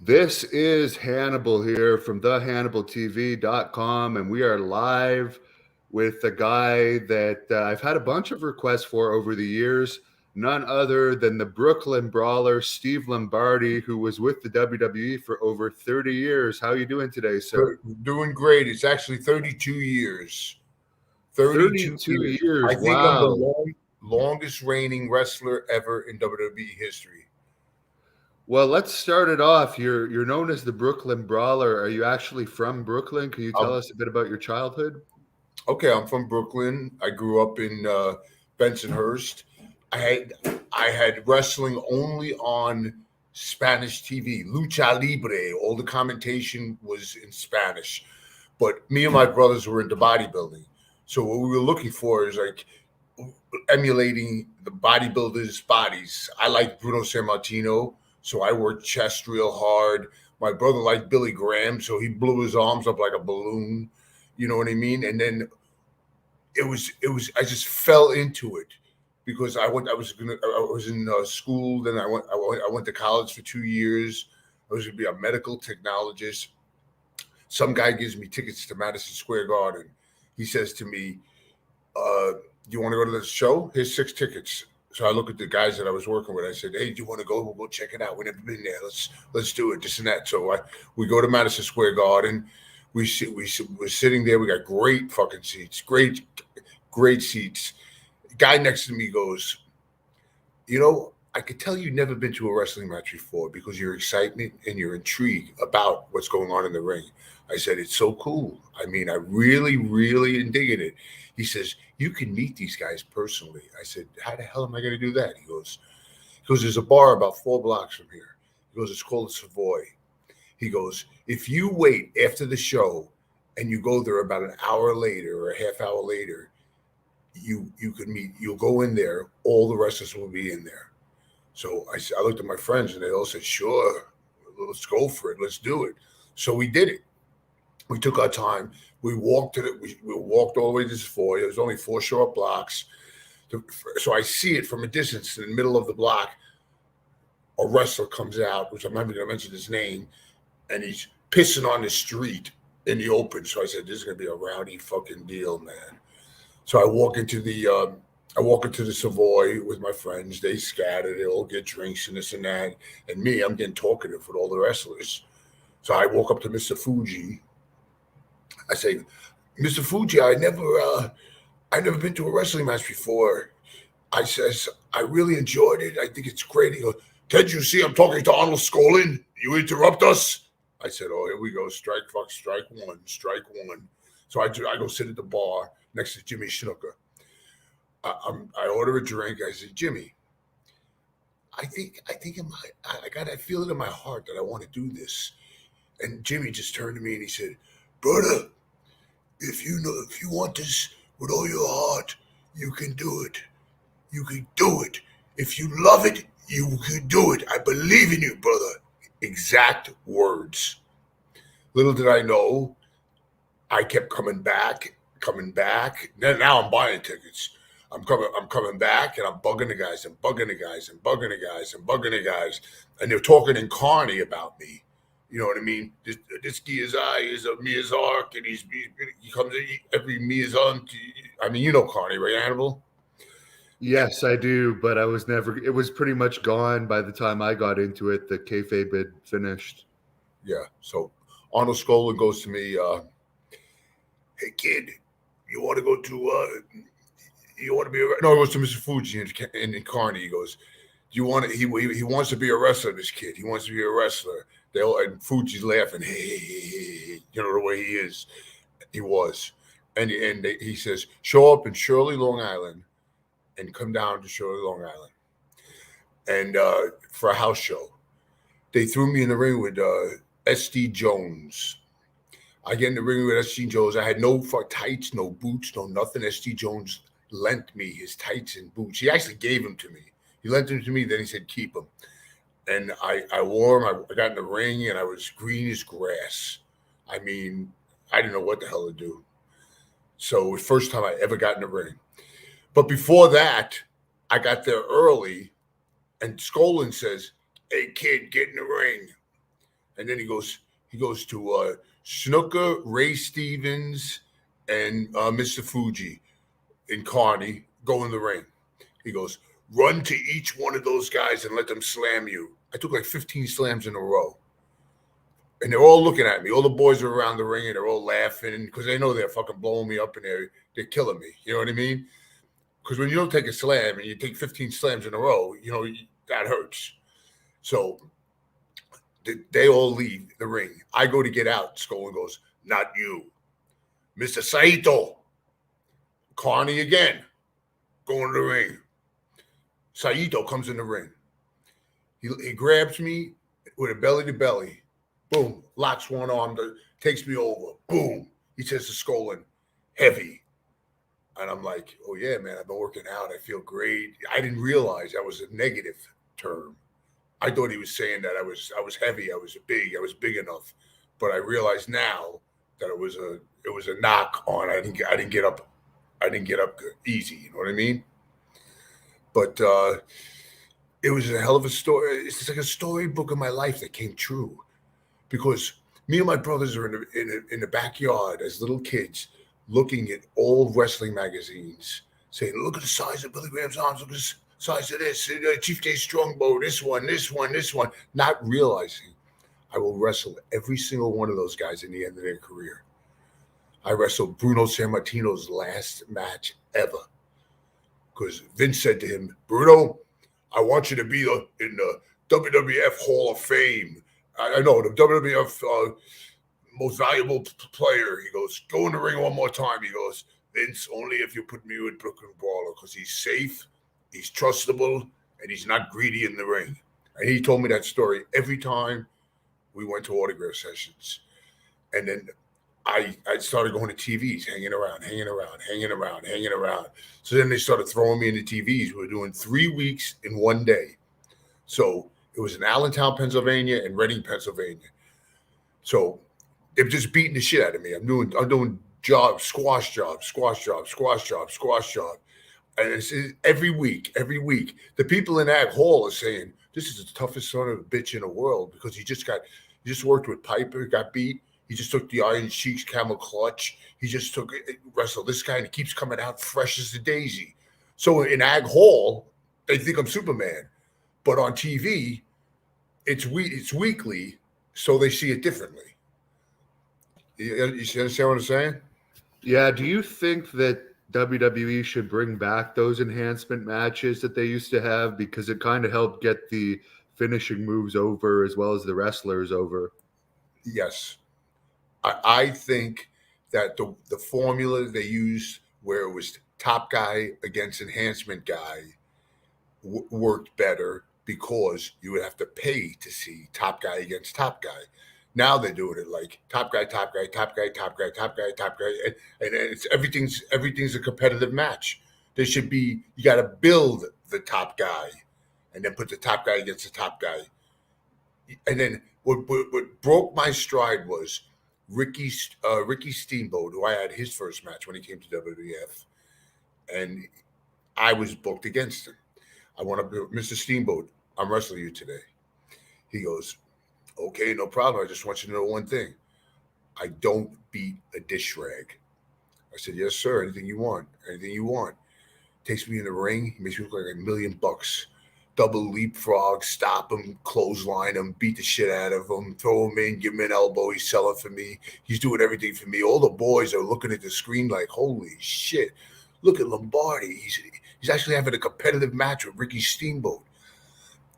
This is Hannibal here from thehannibaltv.com, and we are live with a guy that I've had a bunch of requests for over the years, none other than the Brooklyn Brawler, Steve Lombardi, who was with the WWE for over 30 years. How are you doing today, sir? Doing great. It's actually 32 years. 32 32 years. years, I think I'm the wow. longest reigning wrestler ever in WWE history. Well, let's start it off. You're known as the Brooklyn Brawler. Are you actually from Brooklyn? Can you tell Um, us a bit about your childhood? okay, I'm from Brooklyn. I grew up in Bensonhurst. I had I had wrestling only on Spanish TV, lucha libre. All the commentation was in Spanish, but me and my brothers were into bodybuilding. So what we were looking for is like emulating the bodybuilders' bodies. I like Bruno Sammartino, so I worked chest real hard. My brother liked Billy Graham, so he blew his arms up like a balloon. You know what I mean? And then it was I just fell into it because I was in school. Then I went to college for 2 years. I was going to be a medical technologist. Some guy gives me tickets to Madison Square Garden. He says to me, "Do you want to go to the show? Here's 6 tickets." So I look at the guys that I was working with. I said, "Hey, do you want to go? We'll go check it out. We've never been there. Let's do it. This and that." So we go to Madison Square Garden. We're sitting there. We got great fucking seats. Great seats. Guy next to me goes, I could tell you've never been to a wrestling match before because your excitement and your intrigue about what's going on in the ring. I said, it's so cool. I mean, I really, really am digging it. He says, you can meet these guys personally. I said, how the hell am I going to do that? He goes, there's a bar about 4 blocks from here. He goes, it's called the Savoy. He goes, if you wait after the show and you go there about an hour later or a half hour later, you could meet, you'll go in there, all the wrestlers will be in there. So I looked at my friends and they all said, sure, let's go for it. Let's do it. So we did it. We took our time. We walked we walked all the way to this four. It was only 4 short blocks. So I see it from a distance in the middle of the block. A wrestler comes out, which I'm not even going to mention his name, and he's pissing on the street in the open. So I said, this is going to be a rowdy fucking deal, man. So I walk into the Savoy with my friends. They scatter. They all get drinks and this and that. And me, I'm getting talkative with all the wrestlers. So I walk up to Mr. Fuji. I say, Mr. Fuji, I never been to a wrestling match before. I says, I really enjoyed it. I think it's great. He goes, can't you see I'm talking to Arnold Skolin? You interrupt us? I said, oh, here we go. Strike one. So I go sit at the bar next to Jimmy Snuka. I order a drink. I say, Jimmy, I think I got that feeling in my heart that I want to do this. And Jimmy just turned to me and he said, brother, if you want this with all your heart, you can do it. You can do it. If you love it, you can do it. I believe in you, brother. Exact words. Little did I know, I kept coming back. Now I'm buying tickets. I'm coming back, and I'm bugging the guys, and they're talking in Carney about me. You know what I mean? This guy is a Miyazaki, and he comes in every Miyazaki. I mean, you know Carney, right, Hannibal? Yes, I do, but it was pretty much gone by the time I got into it. The kayfabe had finished. Yeah. So Arnold Skolin goes to me, hey kid, you want to go to you want to be a no? He goes to Mr. Fuji in Carney. He goes, do you want to? He wants to be a wrestler. This kid, he wants to be a wrestler. And Fuji's laughing. Hey, you know the way he is. He was, and he says, show up in Shirley, Long Island, and come down to Shirley, Long Island, and for a house show. They threw me in the ring with SD Jones. I get in the ring with SD Jones. I had no tights, no boots, no nothing. SD Jones lent me his tights and boots. He actually gave them to me. He lent them to me. Then he said, keep them. And I wore them. I got in the ring, and I was green as grass. I mean, I didn't know what the hell to do. So it was the first time I ever got in the ring. But before that, I got there early, and Skolin says, hey, kid, get in the ring. And then he goes to Snuka, Ray Stevens, and Mr. Fuji and Carney go in the ring. He goes, run to each one of those guys and let them slam you. I took like 15 slams in a row. And they're all looking at me. All the boys are around the ring and they're all laughing because they know they're fucking blowing me up and they're killing me. You know what I mean? Because when you don't take a slam and you take 15 slams in a row, you know, that hurts. So they all leave the ring. I go to get out. Skolin goes, not you. Mr. Saito. Carney again. Go in the ring. Saito comes in the ring. He grabs me with a belly to belly. Boom. Locks one arm. Takes me over. Boom. He says to Skolin, heavy. And I'm like, oh, yeah, man, I've been working out. I feel great. I didn't realize that was a negative term. I thought he was saying that I was heavy. I was big enough. But I realize now that it was a knock on. I didn't get up easy. You know what I mean? But it was a hell of a story. It's like a storybook of my life that came true. Because me and my brothers are in the backyard as little kids looking at old wrestling magazines, saying, look at the size of Billy Graham's arms, look at the size of this, Chief Day Strongbow, this one, not realizing I will wrestle every single one of those guys in the end of their career. I wrestled Bruno Sammartino's last match ever because Vince said to him, Bruno, I want you to be in the WWF Hall of Fame. I know, the WWF most valuable player. He goes, go in the ring one more time. He goes, Vince, only if you put me with Brooklyn Brawler because he's safe, he's trustable, and he's not greedy in the ring. And he told me that story every time we went to autograph sessions. And then I started going to TVs, hanging around. So then they started throwing me into TVs. We were doing 3 weeks in one day. So it was in Allentown, Pennsylvania, and Reading, Pennsylvania. So they were just beating the shit out of me. I'm doing jobs, squash job. And it's every week. The people in Ag Hall are saying, this is the toughest son of a bitch in the world because he just worked with Piper, got beat. He just took the Iron Sheik's camel clutch. He just wrestled this guy and he keeps coming out fresh as a daisy. So in Ag Hall, they think I'm Superman. But on TV, it's weekly, so they see it differently. You understand what I'm saying? Yeah. Do you think that WWE should bring back those enhancement matches that they used to have because it kind of helped get the finishing moves over as well as the wrestlers over? Yes. I think that the formula they used where it was top guy against enhancement guy worked better because you would have to pay to see top guy against top guy. Now they're doing it like top guy, and it's everything's a competitive match. There should be, you got to build the top guy, and then put the top guy against the top guy. And then what broke my stride was Ricky Steamboat, who I had his first match when he came to WWF, and I was booked against him. I went up to Mr. Steamboat, I'm wrestling you today. He goes, okay, no problem. I just want you to know one thing. I don't beat a dish rag. I said, yes, sir. Anything you want. Takes me in the ring. He makes me look like $1 million. Double leapfrog, stop him, clothesline him, beat the shit out of him, throw him in, give him an elbow. He's selling for me. He's doing everything for me. All the boys are looking at the screen like, holy shit. Look at Lombardi. He's actually having a competitive match with Ricky Steamboat.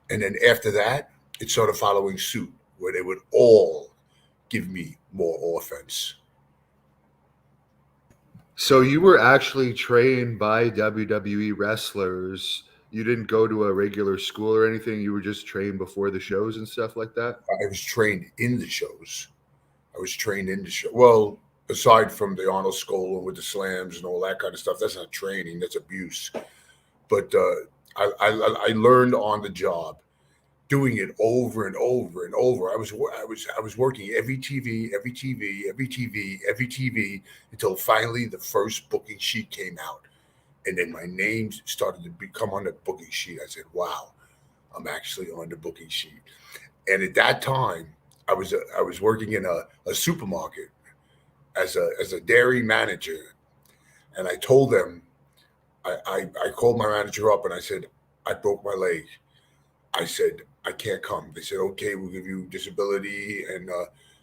And then after that, it started following suit, where they would all give me more offense. So you were actually trained by WWE wrestlers. You didn't go to a regular school or anything. You were just trained before the shows and stuff like that? I was trained in the shows. Well, aside from the Arnold Skola with the slams and all that kind of stuff, that's not training. That's abuse. But I learned on the job, doing it over and over and over. I was working every TV until finally the first booking sheet came out. And then my name started to become on the booking sheet. I said, wow, I'm actually on the booking sheet. And at that time, I was working in a supermarket as a dairy manager, and I told them I called my manager up and I said I broke my leg. I said I can't come. They said okay, we'll give you disability and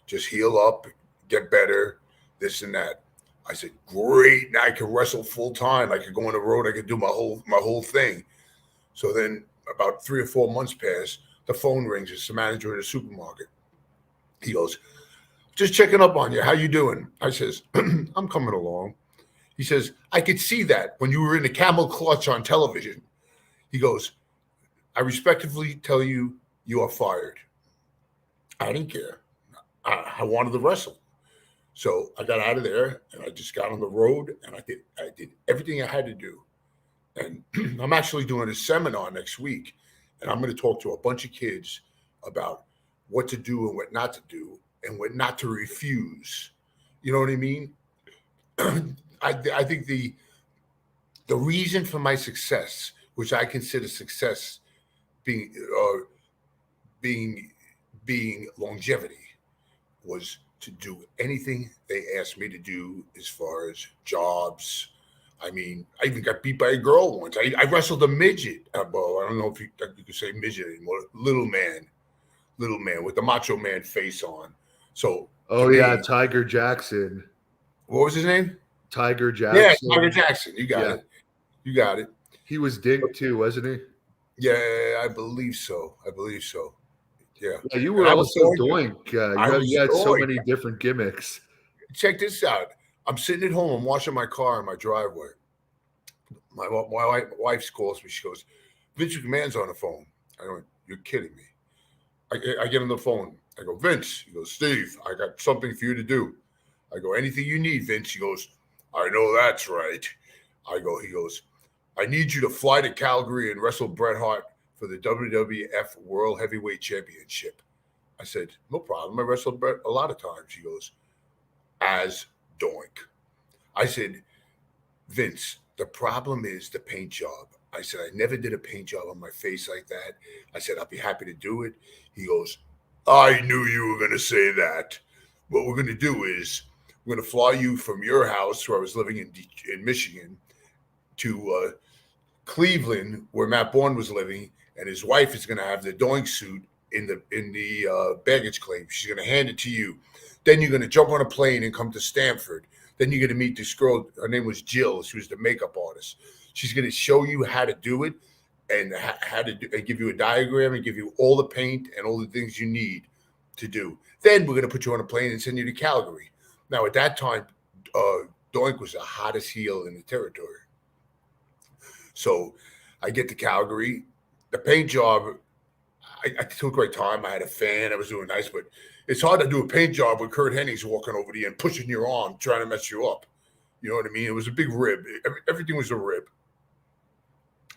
just heal up, get better, this and that. I said great. Now I can wrestle full time. I could go on the road. I could do my whole thing. So then about 3 or 4 months pass. The phone rings. It's the manager of the supermarket. He goes, just checking up on you. How you doing? I says, I'm coming along. He says, I could see that when you were in the camel clutch on television. He goes, I respectfully tell you, you are fired. I didn't care. I wanted to wrestle. So I got out of there and I just got on the road and I did everything I had to do. And I'm actually doing a seminar next week, and I'm going to talk to a bunch of kids about what to do and what not to do and what not to refuse. You know what I mean? I think the reason for my success, which I consider success being longevity, was to do anything they asked me to do as far as jobs. I mean, I even got beat by a girl once. I wrestled a midget. Well, I don't know if you could say midget anymore. Little man with the Macho Man face on. So, oh yeah, Tiger Jackson. What was his name? Tiger Jackson. Yeah, Tiger Jackson. You got it. You got it. He was Dink too, wasn't he? Yeah, I believe so. Yeah. Yeah, you were also Doink. You had so many different gimmicks. Check this out. I'm sitting at home. I'm washing my car in my driveway. My wife calls me. She goes, Vince McMahon's on the phone. I went, you're kidding me. I get on the phone. I go, Vince. He goes, Steve, I got something for you to do. I go, anything you need, Vince. He goes, I know that's right. He goes, I need you to fly to Calgary and wrestle Bret Hart for the WWF World Heavyweight Championship. I said, no problem. I wrestled Bret a lot of times. He goes, as Doink. I said, Vince, the problem is the paint job. I said, I never did a paint job on my face like that. I said, I'll be happy to do it. He goes, I knew you were going to say that. What we're going to do is we're going to fly you from your house where I was living in Michigan to Cleveland, where Matt Bourne was living, and his wife is going to have the Doink suit in the baggage claim. She's going to hand it to you. Then you're going to jump on a plane and come to Stanford. Then you're going to meet this girl. Her name was Jill. She was the makeup artist. She's going to show you how to do it and how to do, and give you a diagram and give you all the paint and all the things you need to do. Then we're going to put you on a plane and send you to Calgary. Now, at that time, Doink was the hottest heel in the territory. So I get to Calgary. The paint job, I took great time. I had a fan. I was doing nice, but it's hard to do a paint job with Kurt Hennings walking over to you and pushing your arm, trying to mess you up. You know what I mean? It was a big rib. Everything was a rib.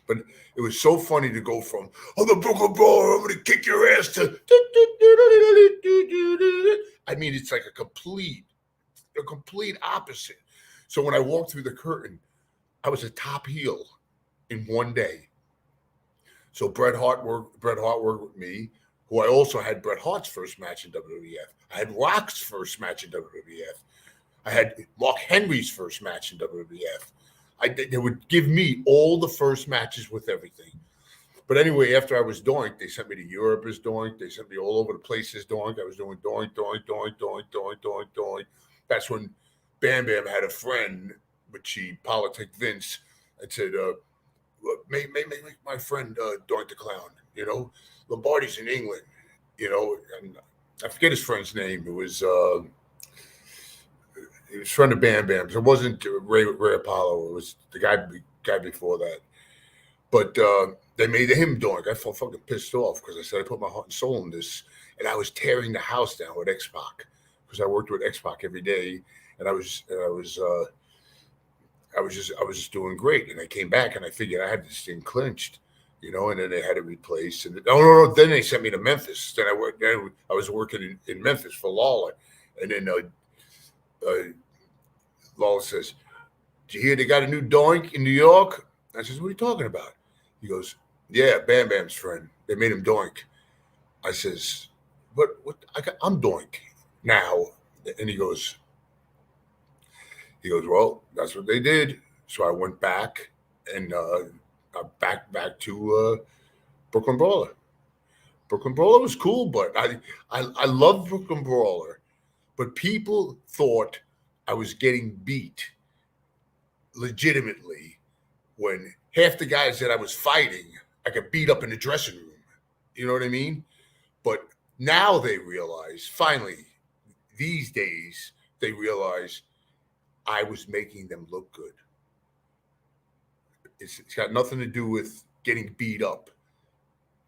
But it was so funny to go from, the Brooklyn Brawler, I'm going to kick your ass, to, I mean, it's like a complete opposite. So when I walked through the curtain, I was a top heel in one day. So Bret Hart worked with me, who I also had Bret Hart's first match in WWF. I had Rock's first match in WWF. I had Mark Henry's first match in WWF. They would give me all the first matches with everything. But anyway, after I was Doink, they sent me to Europe as Doink. They sent me all over the place as Doink. I was doing Doink. That's when Bam Bam had a friend, but she politicked Vince and said, make my friend Doink the Clown, Lombardi's in England, and I forget his friend's name. It was he was a friend of Bam Bam's. It wasn't Ray Apollo. It was the guy before that. But they made him Doink. I felt fucking pissed off because I said I put my heart and soul in this, and I was tearing the house down with X-Pac because I worked with X-Pac every day, and I was just doing great. And I came back and I figured I had this thing clinched, and then they had to replace. And no. Then they sent me to Memphis. Then I was working in Memphis for Lawler. And then Lawler says, did you hear they got a new Doink in New York? I says, what are you talking about? He goes, yeah, Bam Bam's friend. They made him Doink. I says, I'm Doink now. And he goes, well, that's what they did. So I went back and back to Brooklyn Brawler. Brooklyn Brawler was cool, but I love Brooklyn Brawler. But people thought I was getting beat legitimately when half the guys that I was fighting, I got beat up in the dressing room. You know what I mean? But now they realize, finally, these days, they realize I was making them look good. It's got nothing to do with getting beat up.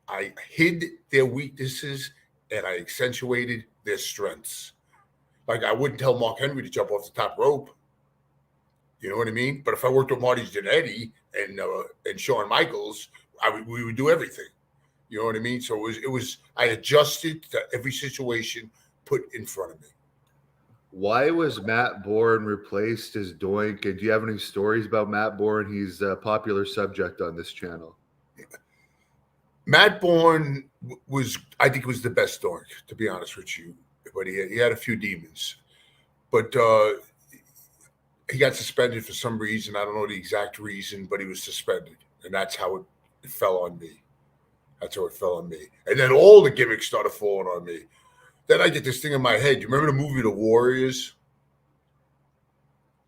I hid their weaknesses and I accentuated their strengths. Like I wouldn't tell Mark Henry to jump off the top rope. You know what I mean? But if I worked with Marty Jannetty and Shawn Michaels, we would do everything. You know what I mean? So it was I adjusted to every situation put in front of me. Why was Matt Bourne replaced as Doink? And do you have any stories about Matt Bourne? He's a popular subject on this channel. Matt Bourne I think, was the best Doink, to be honest with you. But he had a few demons. But he got suspended for some reason. I don't know the exact reason, but he was suspended. And that's how it fell on me. That's how it fell on me. And then all the gimmicks started falling on me. Then I get this thing in my head. You remember the movie The Warriors?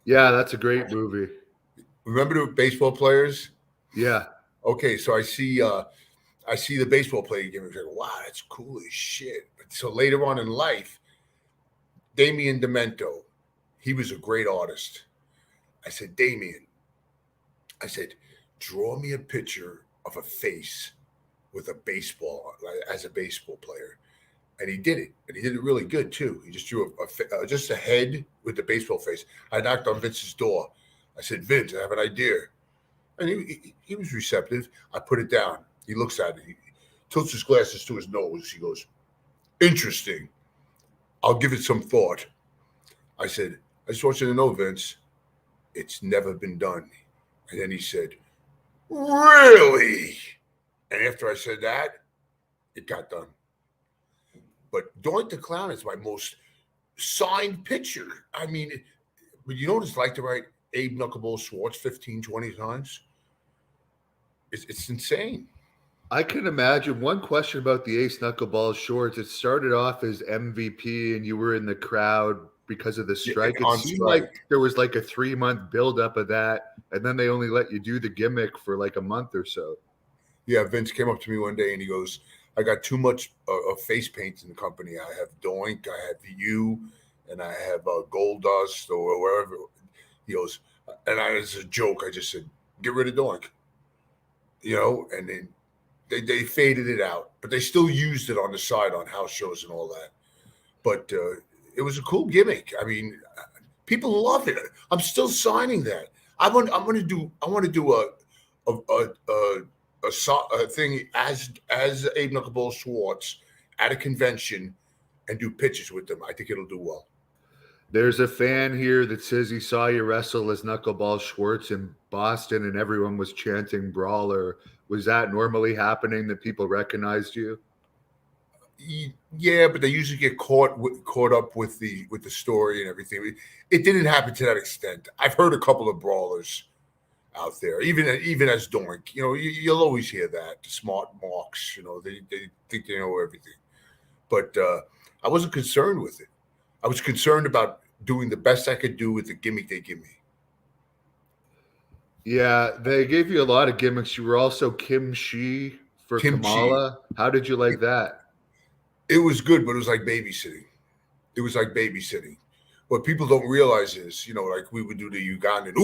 Yeah, that's a great movie. Remember the baseball players? Yeah. Okay, so I see the baseball player gimmick. Like, wow, that's cool as shit. But so later on in life, Damien Demento, he was a great artist. I said, Damien, draw me a picture of a face with a baseball, as a baseball player. And he did it. And he did it really good, too. He just drew just a head with the baseball face. I knocked on Vince's door. I said, Vince, I have an idea. And he was receptive. I put it down. He looks at it. He tilts his glasses to his nose. He goes, interesting. I'll give it some thought. I said, I just want you to know, Vince, it's never been done. And then he said, really? And after I said that, it got done. But Doink the Clown is my most signed picture. I mean, but you know what it's like to write Abe Knuckleball Schwartz 15, 20 times? It's insane. I can imagine. One question about the Ace Knuckleball Shorts. It started off as MVP and you were in the crowd because of the strike. It seemed like there was like a 3-month buildup of that, and then they only let you do the gimmick for like a month or so. Yeah, Vince came up to me one day and he goes, I got too much face paint in the company. I have Doink, I have you, and I have Gold Dust or wherever. He goes, and as a joke, I just said, get rid of Doink. You know, and then they faded it out, but they still used it on the side on house shows and all that. But it was a cool gimmick. I mean, people love it. I'm still signing that. I want to do a thing as Abe Knuckleball Schwartz at a convention and do pitches with them. I think it'll do well. There's a fan here that says he saw you wrestle as Knuckleball Schwartz in Boston and everyone was chanting Brawler. Was that normally happening that people recognized you? Yeah, but they usually get caught up with the story and everything. It didn't happen to that extent. I've heard a couple of brawlers out there, even as Doink. You know, you'll always hear that, the smart marks. You know, they think they know everything. But I wasn't concerned with it. I was concerned about doing the best I could do with the gimmick they give me. Yeah, they gave you a lot of gimmicks. You were also Kim Shi for Kamala. How did you like that? It was good, but it was like babysitting. What people don't realize is, you know, like we would do the Ugandan,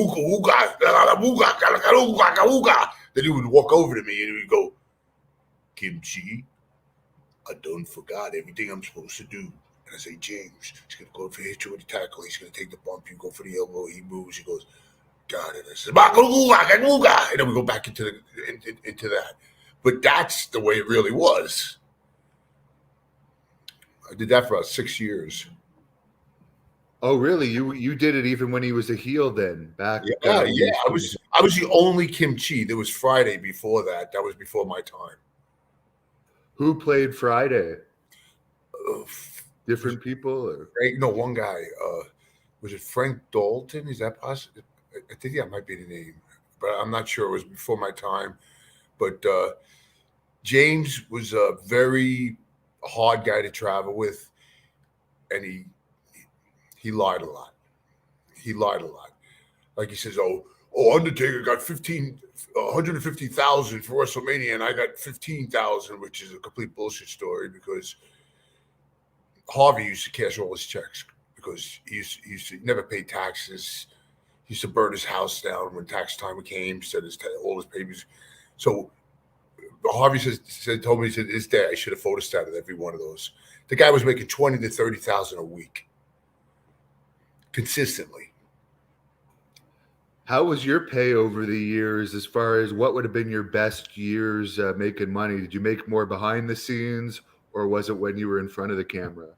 then he would walk over to me and he would go, Kimchi, I done forgot everything I'm supposed to do. And I say, James, he's going to go for his to the tackle. He's going to take the bump. You go for the elbow. He moves. He goes, got it. I said, and then we go back into that. But that's the way it really was. I did that for about 6 years. Oh, really? You did it even when he was a heel then? Back? Yeah. I was the only Kimchi. There was Friday before that. That was before my time. Who played Friday? Different people? Or? No, one guy. Was it Frank Dalton? Is that possible? I think that might be the name, but I'm not sure. It was before my time. But James was a very hard guy to travel with, and he lied a lot. He lied a lot. Like he says, "Oh, Undertaker got 150,000 for WrestleMania, and I got 15,000," which is a complete bullshit story because Harvey used to cash all his checks because he used to never pay taxes. He used to burn his house down when tax time came. Said all his papers. So Harvey told me, he said, his dad, I should have photostated every one of those. The guy was making 20 to 30,000 a week consistently. How was your pay over the years as far as what would have been your best years making money? Did you make more behind the scenes, or was it when you were in front of the camera?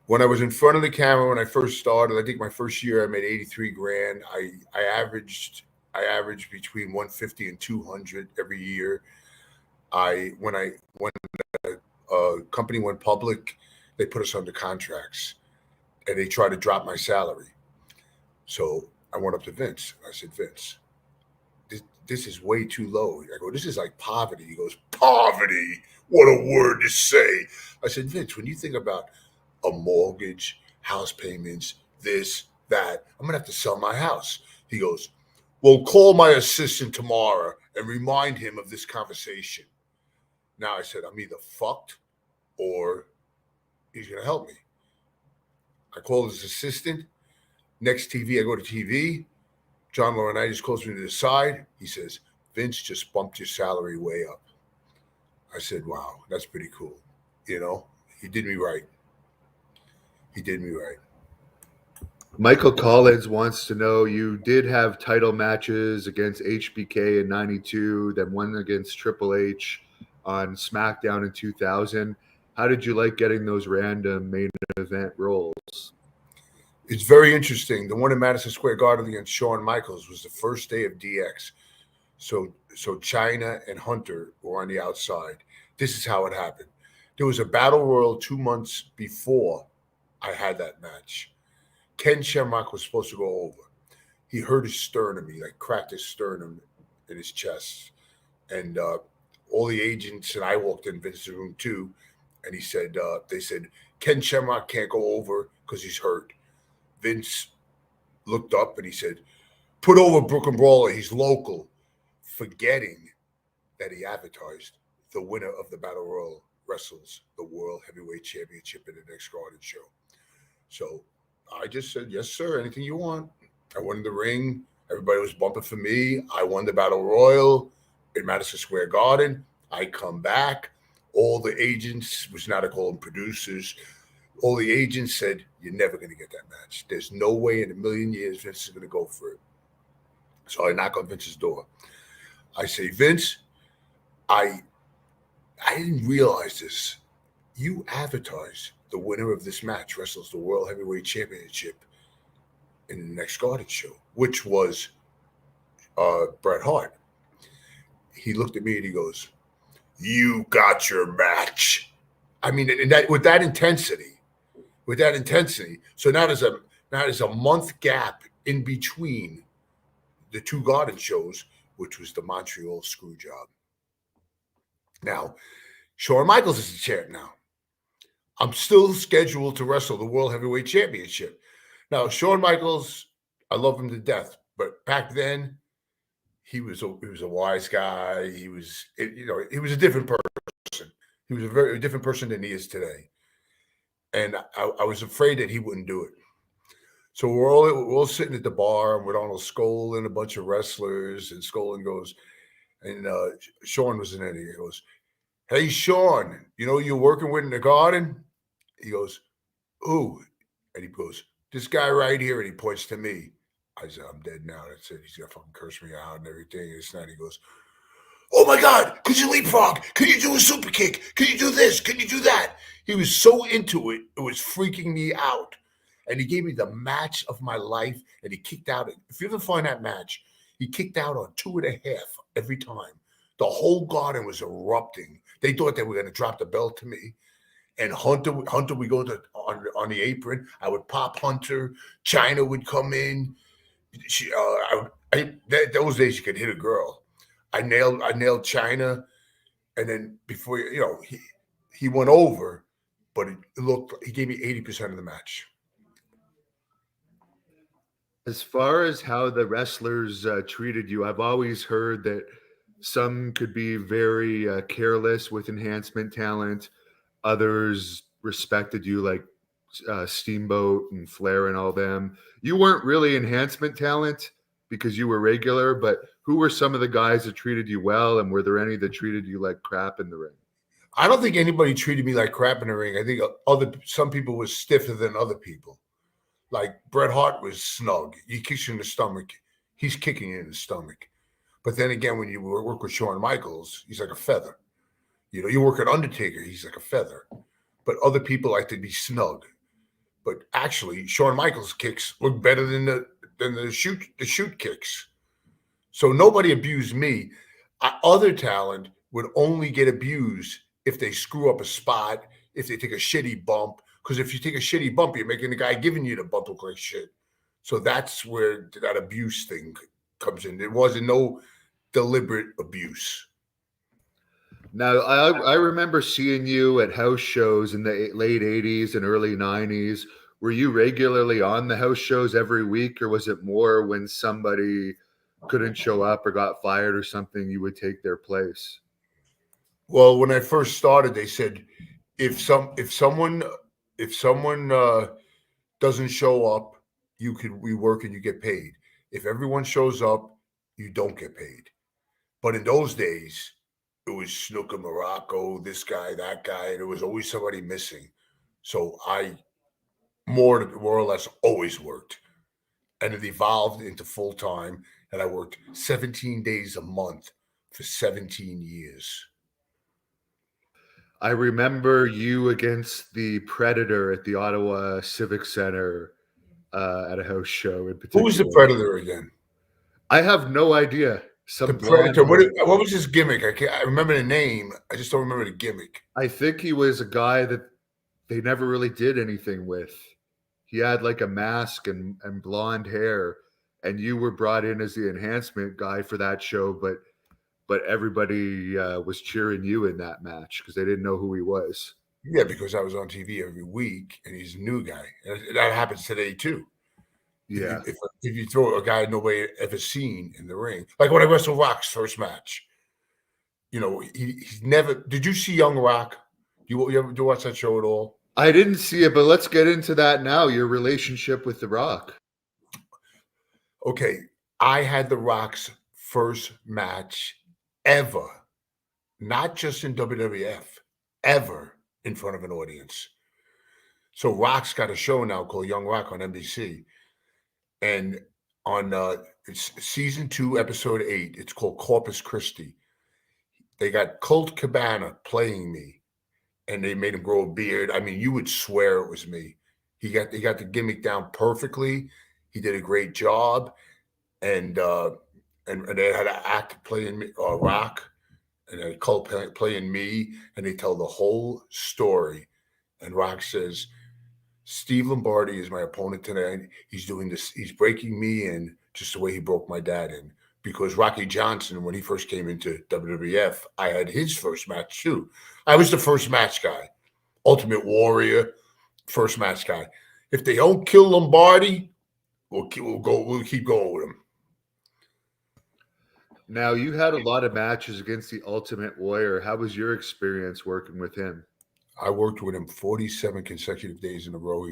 When I was in front of the camera, when I first started, I think my first year I made 83 grand. I averaged between 150 and 200 every year. When the company went public, they put us under contracts and they tried to drop my salary. So I went up to Vince. I said, "Vince, this is way too low." I go, "This is like poverty." He goes, "Poverty? What a word to say." I said, "Vince, when you think about a mortgage, house payments, this, that, I'm going to have to sell my house." He goes, "Well, call my assistant tomorrow and remind him of this conversation." Now I said, I'm either fucked or he's going to help me. I called his assistant. Next TV, I go to TV. John Laurinaitis calls me to the side. He says, "Vince just bumped your salary way up." I said, "Wow, that's pretty cool." You know, he did me right. He did me right. Michael Collins wants to know, you did have title matches against HBK in 92, then one against Triple H on SmackDown in 2000. How did you like getting those random main event roles? It's very interesting. The one in Madison Square Garden against Shawn Michaels was the first day of DX. So China and Hunter were on the outside. This is how it happened. There was a battle royal 2 months before I had that match. Ken Shamrock was supposed to go over. He hurt his sternum. He cracked his sternum in his chest. And all the agents, and I walked in Vince's room too, and he said, they said, "Ken Shamrock can't go over because he's hurt." Vince looked up and he said, "Put over Brooklyn Brawler. He's local," forgetting that he advertised the winner of the Battle Royal wrestles the World Heavyweight Championship in the next Garden show. So I just said, "Yes, sir. Anything you want." I went in the ring. Everybody was bumping for me. I won the Battle Royal in Madison Square Garden. I come back. All the agents, which now they call them producers, all the agents said, "You're never going to get that match. There's no way in a million years Vince is going to go for it." So I knock on Vince's door. I say, "Vince, I didn't realize this. You advertised the winner of this match wrestles the World Heavyweight Championship in the next Garden show," which was Bret Hart. He looked at me and he goes, "You got your match." I mean, and that with that intensity. So now there's a month gap in between the two Garden shows, which was the Montreal screw job. Now, Shawn Michaels is the champ now. I'm still scheduled to wrestle the World Heavyweight Championship. Now, Shawn Michaels, I love him to death, but back then, he was a wise guy. He was a different person. He was a very different person than he is today. And I was afraid that he wouldn't do it. So we're all sitting at the bar with Arnold Skoll and a bunch of wrestlers, and Skoll goes, and Shawn was in there. He goes, "Hey, Shawn, you know who you're working with in the Garden?" He goes, "Who?" And he goes, "This guy right here," and he points to me. I said, "I'm dead now." That's it. He's gonna fucking curse me out and everything. And it's not. He goes, "Oh my God, could you leapfrog? Could you do a super kick? Could you do this? Could you do that?" He was so into it, it was freaking me out. And he gave me the match of my life, and he kicked out. If you ever find that match, he kicked out on 2.5 every time. The whole Garden was erupting. They thought they were going to drop the belt to me. And Hunter would go on the apron. I would pop Hunter. China would come in. Those days you could hit a girl. I nailed China, and then before he went over, but it looked he gave me 80% of the match. As far as how the wrestlers treated you, I've always heard that some could be very careless with enhancement talent. Others respected you, like Steamboat and Flair and all them. You weren't really enhancement talent because you were regular, but who were some of the guys that treated you well, and were there any that treated you like crap in the ring? I don't think anybody treated me like crap in the ring. I think some people were stiffer than other people. Like Bret Hart was snug. He kicks you in the stomach. He's kicking you in the stomach. But then again, when you work with Shawn Michaels, he's like a feather. You work at Undertaker, he's like a feather. But other people like to be snug. But actually, Shawn Michaels' kicks look better than the shoot kicks. So nobody abused me. Other talent would only get abused if they screw up a spot, if they take a shitty bump. Because if you take a shitty bump, you're making the guy giving you the bump look like shit. So that's where that abuse thing comes in. There wasn't no deliberate abuse. Now, I remember seeing you at house shows in the late 80s and early 90s. Were you regularly on the house shows every week, or was it more when somebody couldn't show up or got fired or something, you would take their place? Well, when I first started, they said if someone doesn't show up, we work and you get paid. If everyone shows up, you don't get paid. But in those days, it was Snuka Morocco, this guy, that guy, and there was always somebody missing. So I more or less always worked. And it evolved into full time. And I worked 17 days a month for 17 years. I remember you against the Predator at the Ottawa Civic Center at a house show in particular. Who was the Predator again? I have no idea. The Predator. What was his gimmick? I remember the name. I just don't remember the gimmick. I think he was a guy that they never really did anything with. He had like a mask and blonde hair, and you were brought in as the enhancement guy for that show, but everybody was cheering you in that match because they didn't know who he was. Yeah, because I was on TV every week, and he's a new guy. And that happens today too. Yeah. If you throw a guy nobody ever seen in the ring, like when I wrestled Rock's first match, he's never. Did you see Young Rock? You ever watch that show at all? I didn't see it, but let's get into that now. Your relationship with The Rock. Okay, I had The Rock's first match ever, not just in WWF, ever in front of an audience. So Rock's got a show now called Young Rock on NBC. And on it's season 2, episode 8, it's called Corpus Christi. They got Colt Cabana playing me, and they made him grow a beard. I mean, you would swear it was me. He got the gimmick down perfectly. He did a great job, and they had an act playing me, Rock, and a Colt playing me, and they tell the whole story. And Rock says, Steve Lombardi is my opponent tonight. He's doing this. He's breaking me in just the way he broke my dad in. Because Rocky Johnson, when he first came into WWF, I had his first match too. I was the first match guy. Ultimate Warrior, first match guy. If they don't kill Lombardi, we'll keep going with him. Now, you had a lot of matches against the Ultimate Warrior. How was your experience working with him? I worked with him 47 consecutive days in a row.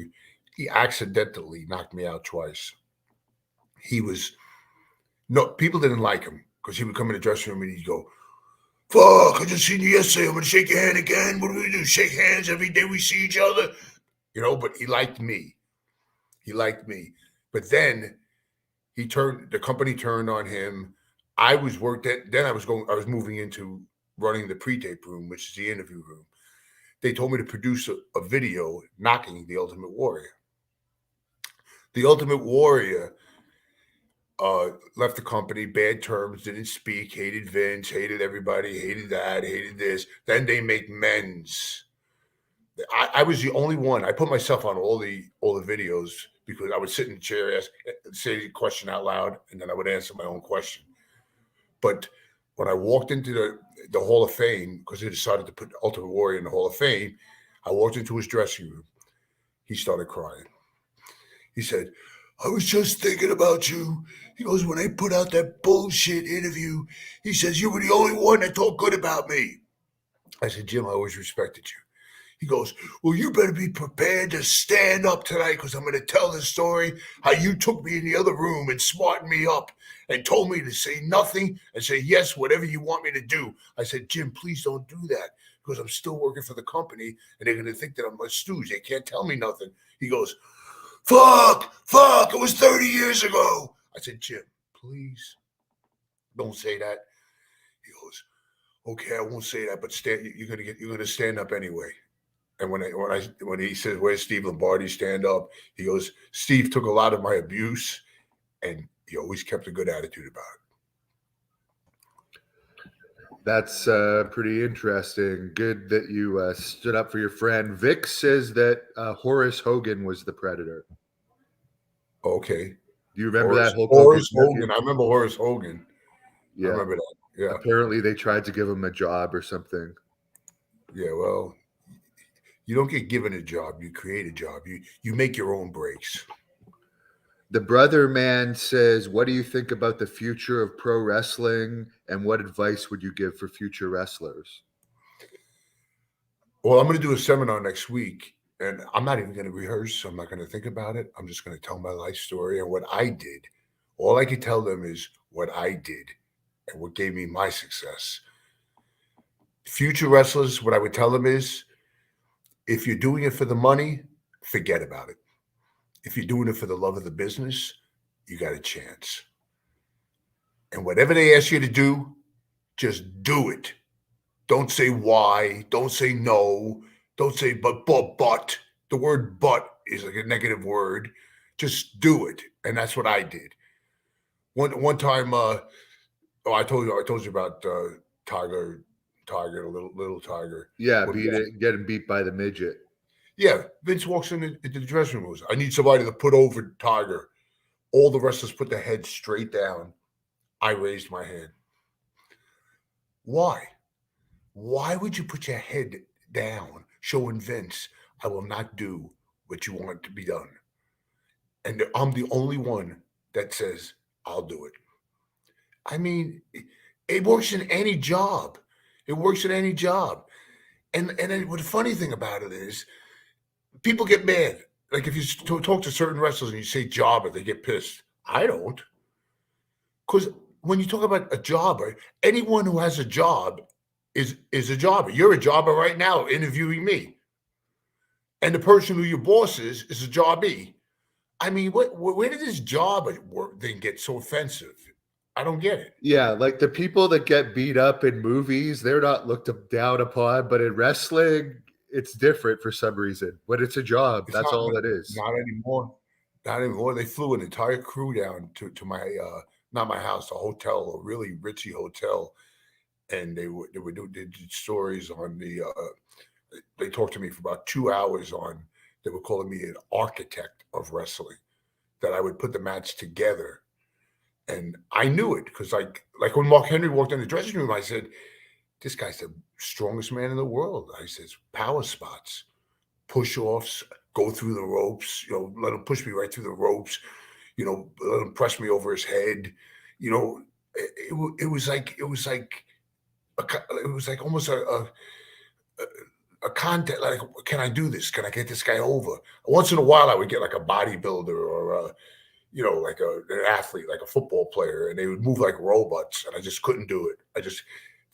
He accidentally knocked me out twice. People didn't like him because he would come in the dressing room and he'd go, fuck, I just seen you yesterday. I'm going to shake your hand again. What do we do? Shake hands every day we see each other? But he liked me. But then the company turned on him. I was moving into running the pre-tape room, which is the interview room. They told me to produce a video knocking the Ultimate Warrior. The Ultimate Warrior left the company, bad terms, didn't speak, hated Vince, hated everybody, hated that, hated this. Then they make men's. I was the only one. I put myself on all the videos because I would sit in the chair, say the question out loud, and then I would answer my own question. But when I walked into the Hall of Fame, because they decided to put Ultimate Warrior in the Hall of Fame, I walked into his dressing room. He started crying. He said, "I was just thinking about you." He goes, "When they put out that bullshit interview," he says, "you were the only one that talked good about me." I said, "Jim, I always respected you." He goes, "Well, you better be prepared to stand up tonight because I'm going to tell the story how you took me in the other room and smartened me up and told me to say nothing and say yes, whatever you want me to do." I said, "Jim, please don't do that because I'm still working for the company and they're going to think that I'm a stooge. They can't tell me nothing." He goes, fuck, it was 30 years ago. I said, "Jim, please don't say that." He goes, "Okay, I won't say that, but you're gonna stand up anyway." And when he says, "Where's Steve Lombardi? Stand up," he goes, "Steve took a lot of my abuse, and he always kept a good attitude about it." That's pretty interesting. Good that you stood up for your friend. Vic says that Horace Hogan was the Predator. Okay. Do you remember that Hulk Horace Hogan? Hogan. I remember Horace Hogan. Yeah. I remember that. Yeah. Apparently they tried to give him a job or something. Yeah, well, you don't get given a job. You create a job. You make your own breaks. The Brother Man says, "What do you think about the future of pro wrestling, and what advice would you give for future wrestlers?" Well, I'm going to do a seminar next week, and I'm not even going to rehearse. I'm not going to think about it. I'm just going to tell my life story and what I did. All I can tell them is what I did and what gave me my success. Future wrestlers, what I would tell them is, if you're doing it for the money, forget about it. If you're doing it for the love of the business, you got a chance. And whatever they ask you to do, just do it. Don't say why. Don't say no. Don't say but. The word "but" is like a negative word. Just do it, and that's what I did. One time, I told you about Tiger, the little Tiger. Yeah, getting beat by the midget. Yeah, Vince walks into the dressing room. "I need somebody to put over Tiger." All the wrestlers put their heads straight down. I raised my hand. Why? Why would you put your head down showing Vince, "I will not do what you want to be done"? And I'm the only one that says, "I'll do it." I mean, it works in any job. It works in any job. And then what the funny thing about it is, people get mad. Like if you talk to certain wrestlers and you say "jobber," they get pissed. I don't. Because when you talk about a jobber, anyone who has a job is a jobber. You're a jobber right now interviewing me. And the person who your boss is a jobbie. I mean, where did this job thing get so offensive? I don't get it. Yeah, like the people that get beat up in movies, they're not looked down upon, but in wrestling, it's different for some reason. But it's a job. That's all it is. Not anymore. Not anymore. They flew an entire crew down to my not my house, a hotel, a really ritzy hotel, and they did stories on the. They talked to me for about 2 hours on. They were calling me an architect of wrestling, that I would put the match together, and I knew it because like when Mark Henry walked in the dressing room, I said, "This guy's the strongest man in the world." I says, "Power spots, push offs, go through the ropes, let him push me right through the ropes, let him press me over his head." It was like almost a contest. Like, can I do this? Can I get this guy over? Once in a while, I would get like a bodybuilder or like an athlete, like a football player, and they would move like robots, and I just couldn't do it.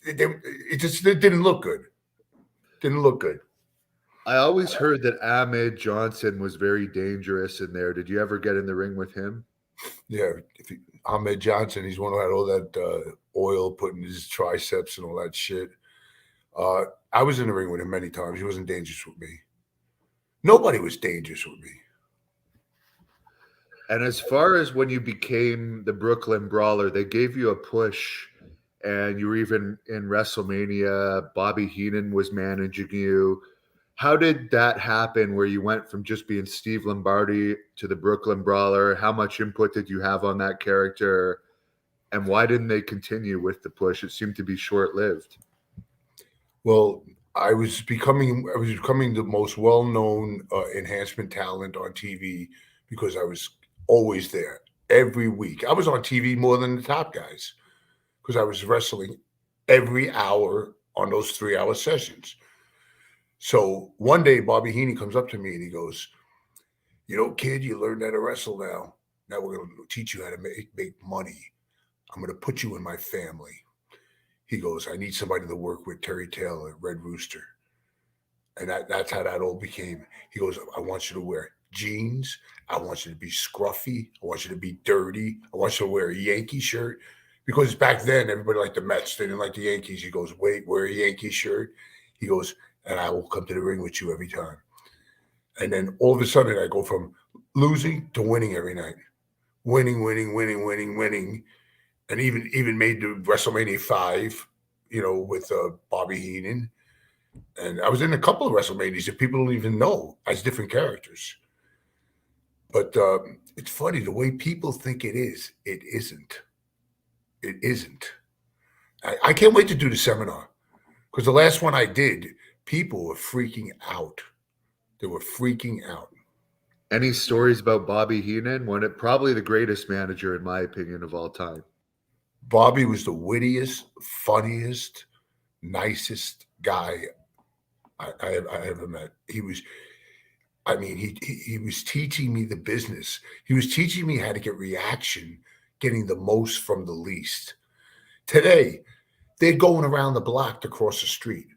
It didn't look good. Didn't look good. I always heard that Ahmed Johnson was very dangerous in there. Did you ever get in the ring with him? Yeah, Ahmed Johnson, he's one who had all that oil put in his triceps and all that shit. I was in the ring with him many times. He wasn't dangerous with me. Nobody was dangerous with me. And as far as when you became the Brooklyn Brawler, they gave you a push, and you were even in WrestleMania. Bobby Heenan was managing you. How did that happen where you went from just being Steve Lombardi to the Brooklyn Brawler? How much input did you have on that character? And why didn't they continue with the push? It seemed to be short-lived. Well, I was becoming the most well-known enhancement talent on TV because I was always there every week. I was on TV more than the top guys because I was wrestling every hour on those 3-hour sessions. So one day, Bobby Heenan comes up to me and he goes, kid, you learned how to wrestle now. Now we're going to teach you how to make money. I'm going to put you in my family. He goes, I need somebody to work with Terry Taylor at Red Rooster. And that's how that all became. He goes, I want you to wear jeans. I want you to be scruffy. I want you to be dirty. I want you to wear a Yankee shirt. Because back then, everybody liked the Mets. They didn't like the Yankees. He goes, wait, wear a Yankee shirt. He goes, and I will come to the ring with you every time. And then all of a sudden, I go from losing to winning every night. Winning, winning, winning, winning, winning. And even made the WrestleMania 5, with Bobby Heenan. And I was in a couple of WrestleManias that people don't even know as different characters. But it's funny, the way people think it is, it isn't. It isn't. I can't wait to do the seminar because the last one I did, people were freaking out. They were freaking out. Any stories about Bobby Heenan? Probably the greatest manager, in my opinion, of all time. Bobby was the wittiest, funniest, nicest guy I ever met. He was teaching me the business. He was teaching me how to get reaction, getting the most from the least. Today, they're going around the block to cross the street.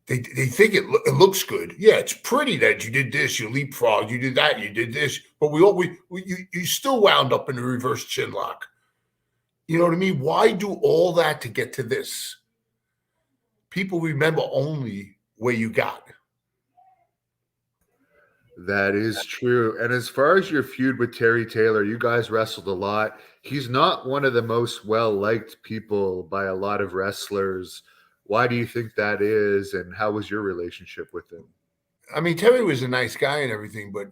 They think it looks good. Yeah, it's pretty that you did this, you leapfrog, you did that, you did this, but you still wound up in a reverse chin lock. You know what I mean? Why do all that to get to this? People remember only where you got. That is true. And as far as your feud with Terry Taylor, you guys wrestled a lot. He's not one of the most well-liked people by a lot of wrestlers. Why do you think that is? And how was your relationship with him? I mean, Terry was a nice guy and everything, but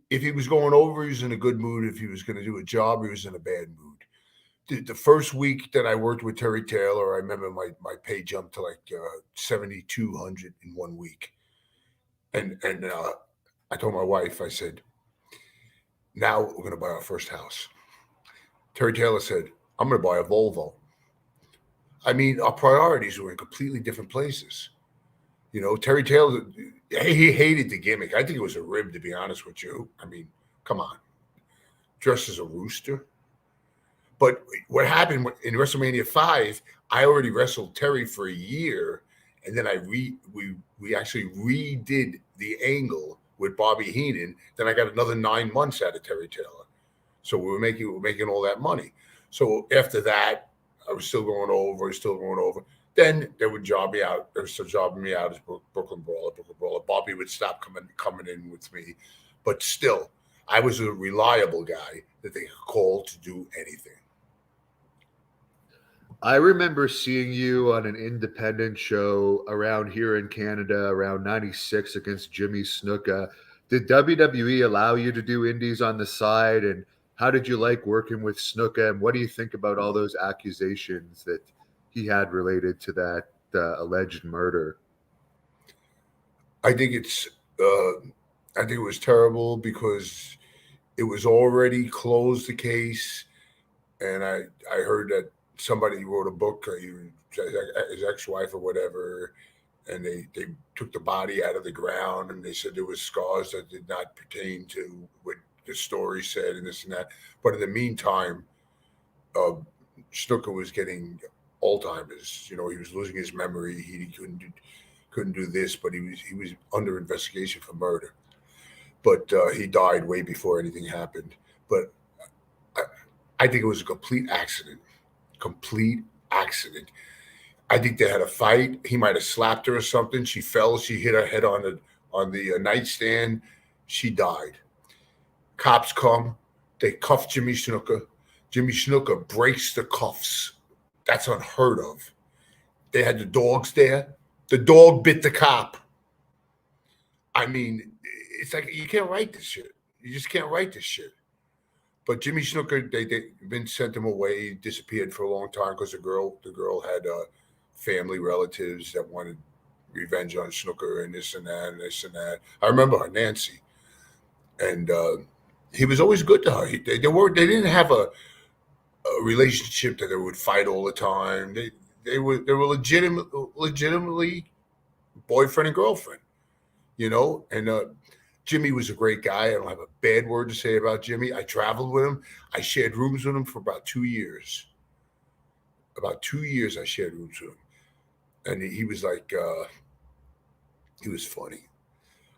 if he was going over, he was in a good mood. If he was going to do a job, he was in a bad mood. The first week that I worked with Terry Taylor, I remember my pay jumped to like $7,200 in 1 week. And I told my wife, I said, now we're going to buy our first house. Terry Taylor said, I'm going to buy a Volvo. I mean, our priorities were in completely different places. Terry Taylor, he hated the gimmick. I think it was a rib, to be honest with you. I mean, come on. Dressed as a rooster. But what happened in WrestleMania 5, I already wrestled Terry for a year, and then we actually redid the angle with Bobby Heenan. Then I got another 9 months out of Terry Taylor. So we were making all that money. So after that, I was still going over. Then they would job me out. They were still jobbing me out as Brooklyn Brawler. Bobby would stop coming in with me. But still, I was a reliable guy that they could call to do anything. I remember seeing you on an independent show around here in Canada around 96 against Jimmy Snuka. Did WWE allow you to do indies on the side? And how did you like working with Snuka? And what do you think about all those accusations that he had related to that alleged murder? I think it was terrible because it was already closed, the case. And I heard that somebody wrote a book, his ex-wife or whatever, and they took the body out of the ground, and they said there was scars that did not pertain to what the story said and this and that. But in the meantime, Snuka was getting Alzheimer's. He was losing his memory. He couldn't do this, but he was under investigation for murder. But he died way before anything happened. But I think it was a complete accident. I think they had a fight. He might have slapped her or something. She fell. She hit her head on the nightstand. She died. Cops come. They cuff Jimmy Snuka. Jimmy Snuka breaks the cuffs. That's unheard of. They had the dogs there. The dog bit the cop. I mean, it's like you can't write this shit. You just can't write this shit. But Jimmy Snuka, Vince sent him away. He disappeared for a long time because the girl had family relatives that wanted revenge on Snuka and this and that and this and that. I remember her, Nancy, and he was always good to her. They didn't have a relationship that they would fight all the time. They were legitimately boyfriend and girlfriend, you know. And Jimmy was a great guy. I don't have a bad word to say about Jimmy. I traveled with him. I shared rooms with him for about 2 years. About 2 years I shared rooms with him. And he was like, he was funny.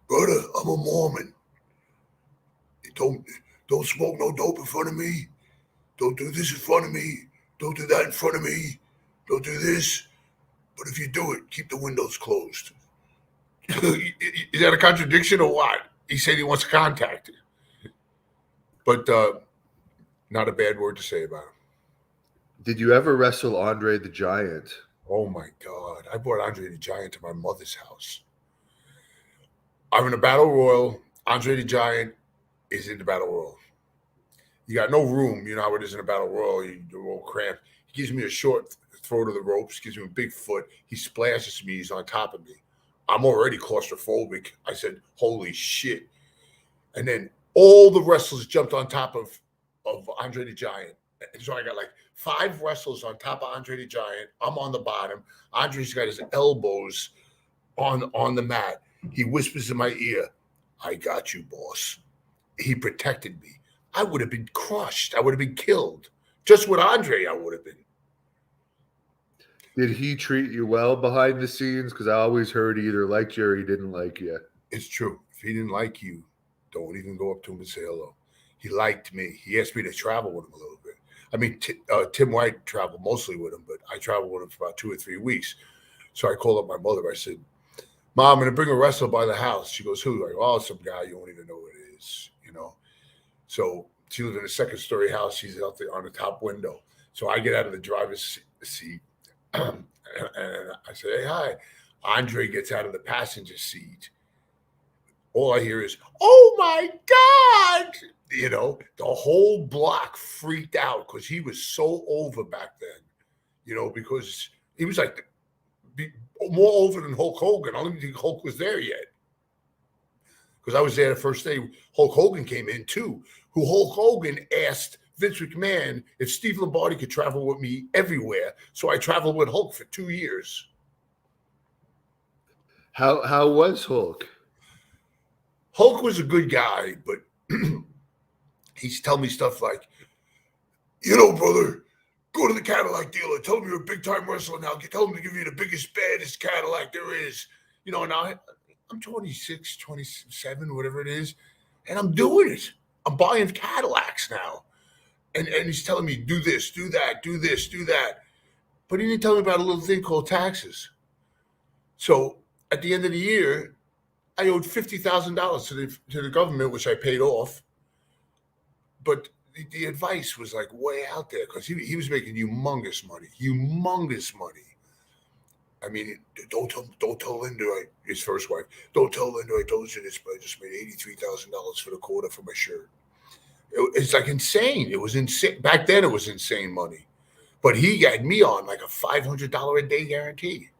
Brother, I'm a Mormon. Don't smoke no dope in front of me. Don't do this in front of me. Don't do that in front of me. Don't do this. But if you do it, keep the windows closed. Is that a contradiction or what? He said he wants to contact you. But not a bad word to say about him. Did you ever wrestle Andre the Giant? Oh, my God. I brought Andre the Giant to my mother's house. I'm in a battle royal. Andre the Giant is in the battle royal. You got no room. You know how it is in a battle royal. You're all cramped. He gives me a short throw to the ropes, gives me a big foot. He splashes me. He's on top of me. I'm already claustrophobic. I said, holy shit. And then all the wrestlers jumped on top of Andre the Giant. And so I got like 5 wrestlers on top of Andre the Giant. I'm on the bottom. Andre's got his elbows on the mat. He whispers in my ear, I got you, boss. He protected me. I would have been crushed. I would have been killed. Just with Andre, I would have been. Did he treat you well behind the scenes? Because I always heard he either liked you or he didn't like you. It's true. If he didn't like you, don't even go up to him and say hello. He liked me. He asked me to travel with him a little bit. I mean, Tim White traveled mostly with him, but I traveled with him for about 2 or 3 weeks. So I called up my mother. I said, Mom, I'm going to bring a wrestler by the house. She goes, who? I go, oh, some guy. You won't even know who it is, you know. So she lived in a 2nd-story house. She's out there on the top window. So I get out of the driver's seat, and I say, hey, hi. Andre gets out of the passenger seat. All I hear is, oh, my God. You know, the whole block freaked out because he was so over back then, you know, because he was like more over than Hulk Hogan. I don't even think Hulk was there yet. Because I was there the first day Hulk Hogan came in too, who Hulk Hogan asked Vince McMahon if Steve Lombardi could travel with me everywhere. So I traveled with Hulk for 2 years. How was Hulk? Hulk was a good guy, but he's telling me stuff like, you know, brother, go to the Cadillac dealer. Tell him you're a big-time wrestler now. Tell him to give you the biggest, baddest Cadillac there is. You know, now I'm 26, 27, whatever it is, and I'm doing it. I'm buying Cadillacs now. And he's telling me, do this, do that, do this, do that. But he didn't tell me about a little thing called taxes. So at the end of the year, I owed $50,000 to the government, which I paid off. But the advice was like way out there because he was making humongous money. I mean, don't tell Linda, his first wife, don't tell Linda I told you this, but I just made $83,000 for the quarter for my shirt. It's like insane. It was insane. Back then it was insane money. But he got me on like a $500 a day guarantee.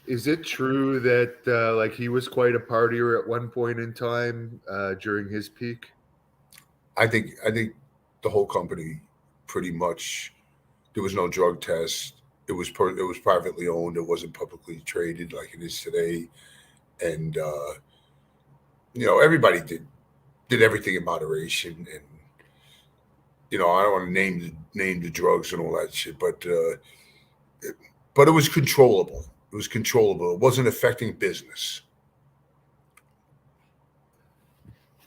Is it true that like he was quite a partier at one point in time during his peak? I think the whole company pretty much, there was no drug test. It was privately owned. It wasn't publicly traded like it is today. And you know, everybody did everything in moderation. And you know, I don't want to name the drugs and all that shit, but it was controllable. It was controllable. It wasn't affecting business.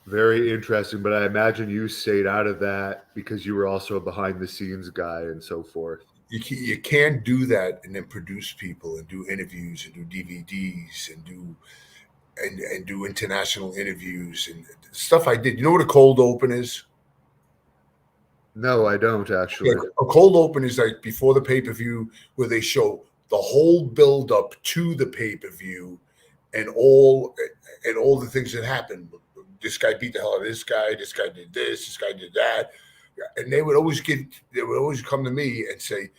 Very interesting, but I imagine you stayed out of that because you were also a behind-the-scenes guy and so forth. You can't do that and then produce people and do interviews and do DVDs and do international interviews and stuff I did. You know what a cold open is? No, I don't actually. Like a cold open is like before the pay-per-view where they show the whole build-up to the pay-per-view and all the things that happened. This guy beat the hell out of this guy did this guy did that. And they would always come to me and say,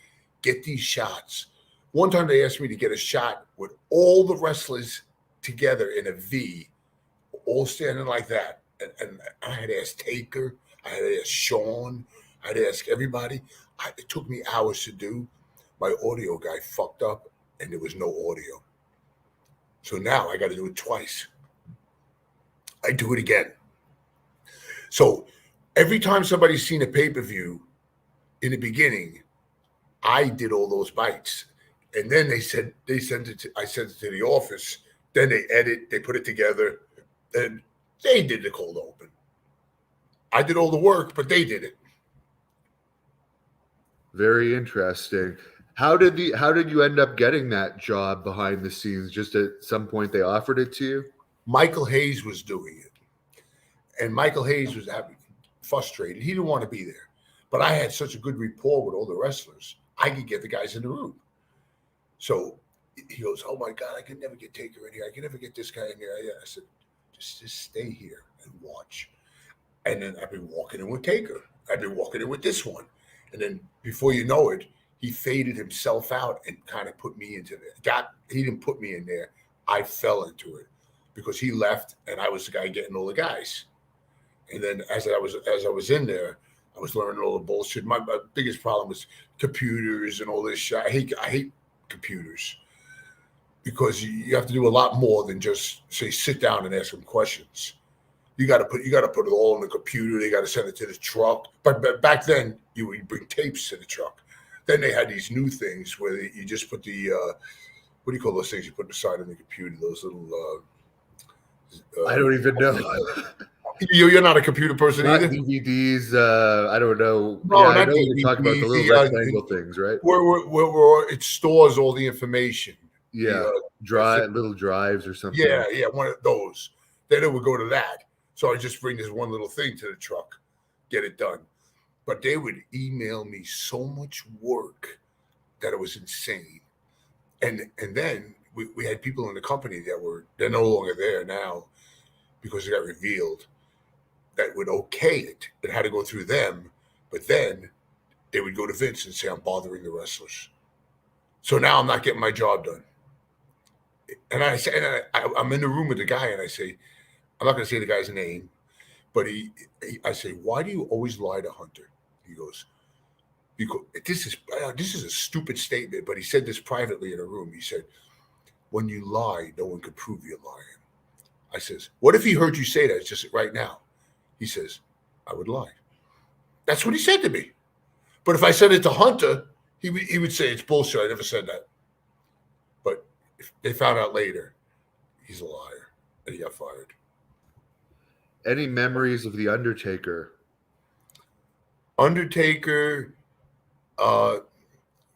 get these shots. One time they asked me to get a shot with all the wrestlers together in a V, all standing like that. And I had asked Taker, I had asked Sean, I had asked everybody. It took me hours to do. My audio guy fucked up and there was no audio. So now I got to do it twice. I do it again. So every time somebody's seen a pay-per-view in the beginning, I did all those bites. And then I sent it to the office. Then they edit, they put it together, and they did the cold open. I did all the work, but they did it. Very interesting. How did you end up getting that job behind the scenes? Just at some point they offered it to you? Michael Hayes was doing it. And Michael Hayes was frustrated. He didn't want to be there. But I had such a good rapport with all the wrestlers, I could get the guys in the room. So he goes, oh my God, I could never get Taker in here. I could never get this guy in here. I said, just stay here and watch. And then I've been walking in with Taker. I've been walking in with this one. And then before you know it, he faded himself out and kind of put me into there. He didn't put me in there. I fell into it because he left and I was the guy getting all the guys. And then as I was in there, I was learning all the bullshit. My biggest problem was computers and all this shit. I hate computers because you have to do a lot more than just say sit down and ask them questions. You got to put it all in the computer. They got to send it to the truck. But back then you would bring tapes to the truck. Then they had these new things where you just put the what do you call those things you put inside of the computer? Those little I don't even know. You're not a computer person not either. DVDs. I don't know. No, I not know what you're talking about, the little rectangle things, right? Where it stores all the information. Yeah, little drives or something. Yeah, one of those. Then it would go to that. So I just bring this one little thing to the truck, get it done. But they would email me so much work that it was insane. And then we had people in the company they're no longer there now because it got revealed that would okay it. It had to go through them, but then they would go to Vince and say, I'm bothering the wrestlers. So now I'm not getting my job done. And I'm in the room with the guy and I say, I'm not going to say the guy's name, but I say, why do you always lie to Hunter? He goes, because this is a stupid statement, but he said this privately in a room. He said, when you lie, no one can prove you're lying. I says, what if he heard you say that just right now? He says, I would lie. That's what he said to me. But if I said it to Hunter, he would say it's bullshit. I never said that. But if they found out later, he's a liar and he got fired. Any memories of The Undertaker? Undertaker,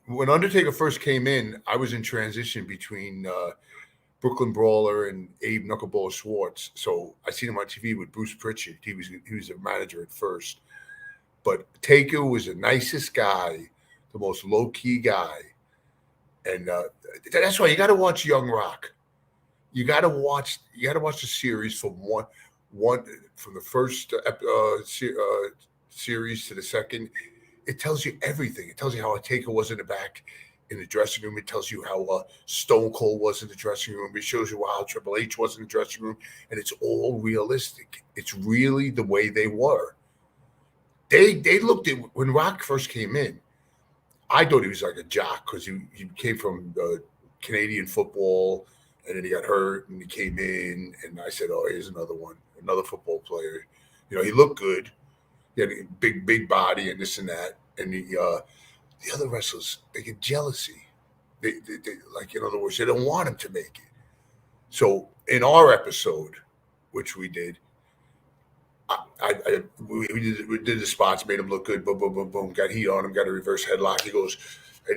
when Undertaker first came in, I was in transition between Brooklyn Brawler and Abe Knuckleball Schwartz. So I seen him on TV with Bruce Pritchard. He was a manager at first. But Taker was the nicest guy, the most low-key guy. And that's why you got to watch Young Rock. You got to watch the series from from the first series to the second. It tells you everything. It tells you how Taker was in the back in the dressing room. It tells you how Stone Cold was in the dressing room. It shows you how Triple H was in the dressing room. And it's all realistic. It's really the way they were. They looked at, when Rock first came in, I thought he was like a jock because he came from Canadian football and then he got hurt and he came in and I said, oh, here's another football player. You know, he looked good. He had a big body and this and that. And the other wrestlers, they get jealousy. They like, in other words, they don't want him to make it. So in our episode, which we did, we did the spots, made him look good. Boom, boom, boom, boom. Got heat on him. Got a reverse headlock. He goes,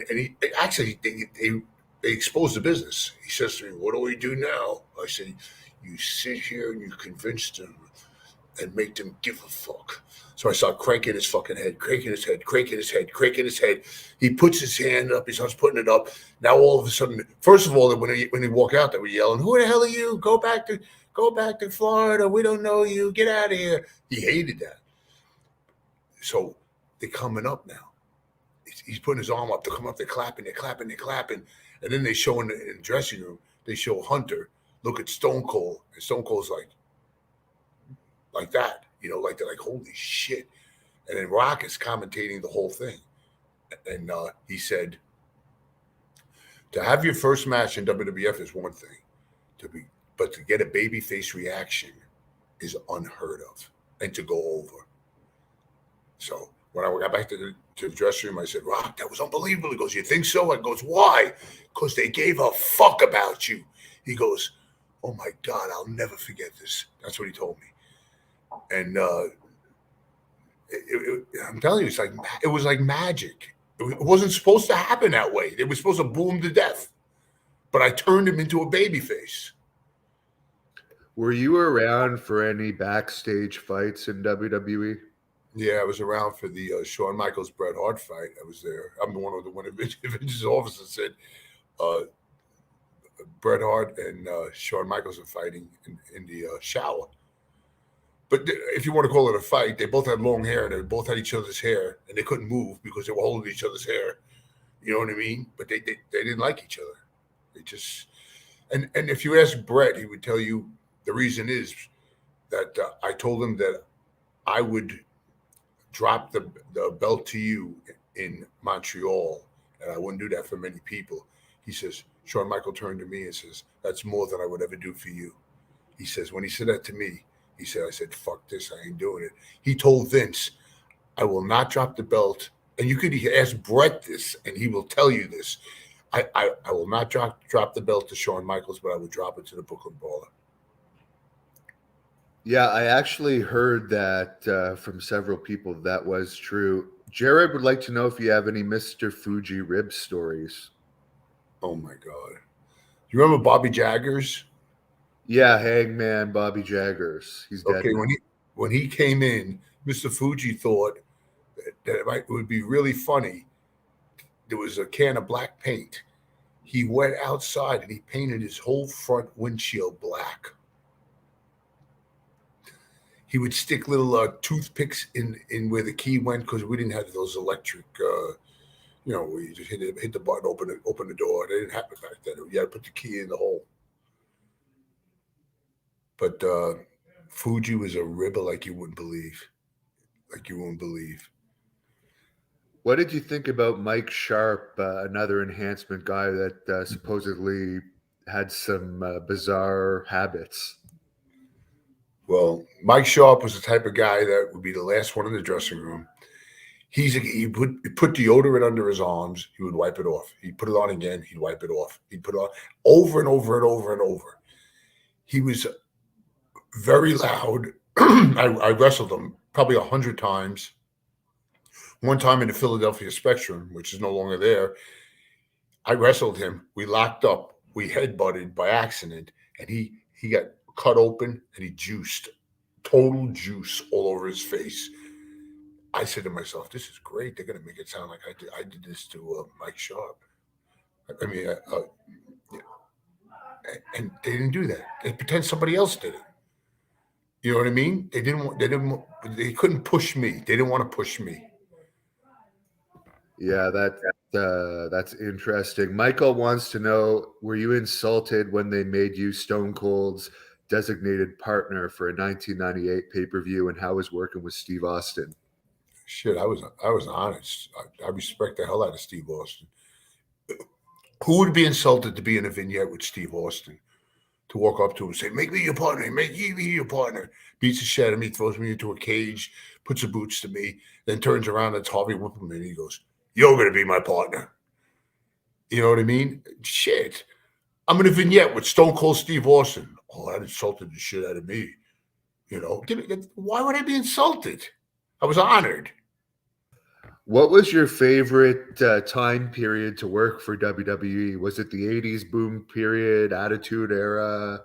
and he actually they exposed the business. He says to me, "What do we do now?" I said, "You sit here and you convince them, and make them give a fuck. So I start cranking his fucking head, cranking his head, cranking his head, cranking his head. He puts his hand up. He starts putting it up. Now all of a sudden, first of all, when he walked out, they were yelling, "Who the hell are you? Go back to Florida. We don't know you. Get out of here." He hated that. So they're coming up now. He's putting his arm up. They come up. They're clapping. And then they show in the dressing room. They show Hunter look at Stone Cold, and Stone Cold's like that. Like they're like, holy shit. And then Rock is commentating the whole thing. And he said, to have your first match in WWF is one thing, but to get a babyface reaction is unheard of and to go over. So when I got back to the dressing room, I said, Rock, that was unbelievable. He goes, you think so? I goes, why? Because they gave a fuck about you. He goes, oh my God, I'll never forget this. That's what he told me. And I'm telling you, it was like magic. It wasn't supposed to happen that way. They were supposed to boo him to death, but I turned him into a babyface. Were you around for any backstage fights in WWE? Yeah, I was around for the Shawn Michaels Bret Hart fight. I was there. I'm the one of Vince's officers said Bret Hart and Shawn Michaels are fighting in the shower. But if you want to call it a fight, they both had long hair and they both had each other's hair, and they couldn't move because they were holding each other's hair. You know what I mean? But they didn't like each other. They just and if you ask Brett, he would tell you the reason is that I told him that I would drop the belt to you in Montreal, and I wouldn't do that for many people. He says, Shawn Michael turned to me and says, that's more than I would ever do for you. He says, when he said that to me, I said, fuck this, I ain't doing it. He told Vince, I will not drop the belt. And you could ask Brett this, and he will tell you this. I will not drop the belt to Shawn Michaels, but I will drop it to the Brooklyn Brawler. Yeah, I actually heard that from several people that was true. Jared would like to know if you have any Mr. Fuji rib stories. Oh, my God. You remember Bobby Jaggers? Yeah, Hangman Bobby Jaggers. He's dead. Okay, when he came in, Mr. Fuji thought that it would be really funny. There was a can of black paint. He went outside and he painted his whole front windshield black. He would stick little toothpicks in where the key went because we didn't have those electric, where you just hit the button, open the door. They didn't happen back then. You had to put the key in the hole. But Fuji was a ribber like you wouldn't believe. What did you think about Mike Sharp, another enhancement guy that supposedly had some bizarre habits? Well, Mike Sharp was the type of guy that would be the last one in the dressing room. He put deodorant under his arms. He would wipe it off. He'd put it on again. He'd wipe it off. He'd put it on over and over and over and over. He was very loud. I wrestled him probably 100 times. One time in the Philadelphia Spectrum, which is no longer there, I wrestled him. We locked up. We headbutted by accident, and he got cut open and he juiced. Total juice all over his face. I said to myself, this is great. They're going to make it sound like I did this to Mike Sharp. I mean, and they didn't do that. They pretend somebody else did it. You know what I mean? They couldn't push me. They didn't want to push me. Yeah, that's interesting. Michael wants to know, were you insulted when they made you Stone Cold's designated partner for a 1998 pay-per-view, and how was working with Steve Austin? Shit, I was honest. I respect the hell out of Steve Austin. Who would be insulted to be in a vignette with Steve Austin? To walk up to him and say, make me your partner, make me your partner. Beats the shit out of me, throws me into a cage, puts the boots to me, then turns around and it's Harvey Whippleman and he goes, you're going to be my partner. You know what I mean? Shit. I'm in a vignette with Stone Cold Steve Austin. Oh, that insulted the shit out of me. Why would I be insulted? I was honored. What was your favorite time period to work for WWE? Was it the 80s boom period, Attitude Era?